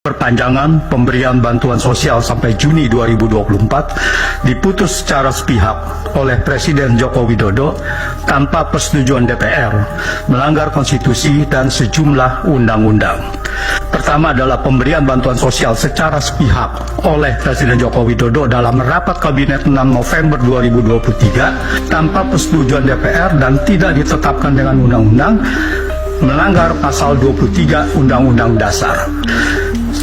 Perpanjangan pemberian bantuan sosial sampai Juni 2024 diputus secara sepihak oleh Presiden Joko Widodo tanpa persetujuan DPR, melanggar konstitusi dan sejumlah undang-undang. Pertama adalah pemberian bantuan sosial secara sepihak oleh Presiden Joko Widodo dalam rapat Kabinet 6 November 2023 tanpa persetujuan DPR dan tidak ditetapkan dengan undang-undang, melanggar pasal 23 Undang-Undang Dasar.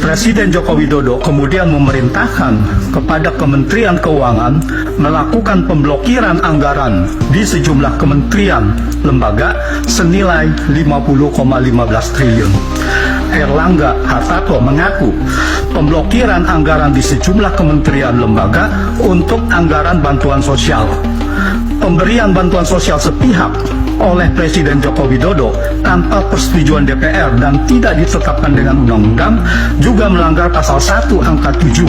Presiden Joko Widodo kemudian memerintahkan kepada Kementerian Keuangan melakukan pemblokiran anggaran di sejumlah kementerian lembaga senilai 50,15 triliun. Erlangga Hartarto mengaku pemblokiran anggaran di sejumlah kementerian lembaga untuk anggaran bantuan sosial. Pemberian bantuan sosial sepihak oleh Presiden Joko Widodo tanpa persetujuan DPR dan tidak ditetapkan dengan undang-undang juga melanggar pasal 1 angka 7,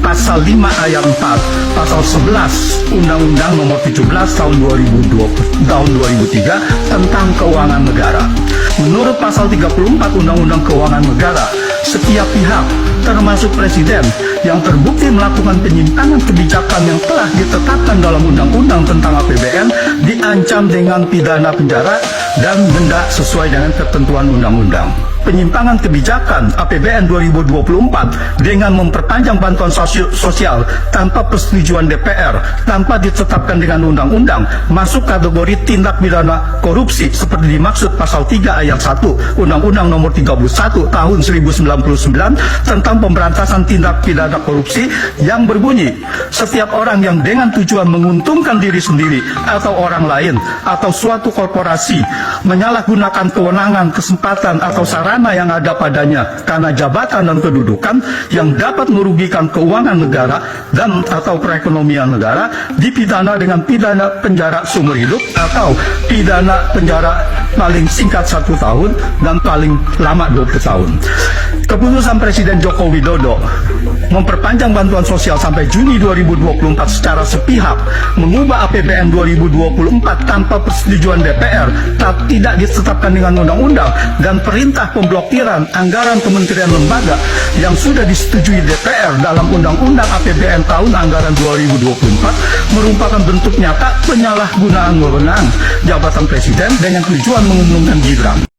pasal 5 ayat 4, pasal 11 Undang-Undang nomor 17 tahun 2003 tentang keuangan negara. Menurut pasal 34 Undang-Undang Keuangan Negara, setiap pihak termasuk Presiden yang terbukti melakukan penyimpangan kebijakan yang telah ditetapkan dalam Undang-Undang tentang APBN diancam dengan pidana penjara dan denda sesuai dengan ketentuan undang-undang. Penyimpangan kebijakan APBN 2024 dengan memperpanjang bantuan sosial tanpa persetujuan DPR, tanpa ditetapkan dengan undang-undang, masuk kategori tindak pidana korupsi seperti dimaksud pasal 3 ayat 1 Undang-Undang nomor 31 tahun 1099 tentang pemberantasan tindak pidana korupsi yang berbunyi, setiap orang yang dengan tujuan menguntungkan diri sendiri atau orang lain atau suatu korporasi menyalahgunakan kewenangan, kesempatan atau sarana yang ada padanya karena jabatan dan kedudukan yang dapat merugikan keuangan negara dan atau perekonomian negara dipidana dengan pidana penjara seumur hidup atau pidana penjara paling singkat 1 tahun dan paling lama 20 tahun. Keputusan Presiden Joko Widodo memperpanjang bantuan sosial sampai Juni 2024 secara sepihak, mengubah APBN 2024 tanpa persetujuan DPR, tidak ditetapkan dengan undang-undang, dan perintah pemblokiran anggaran kementerian lembaga yang sudah disetujui DPR dalam Undang-Undang APBN tahun anggaran 2024 merupakan bentuk nyata penyalahgunaan wewenang jabatan Presiden dengan tujuan menguntungkan Gibran.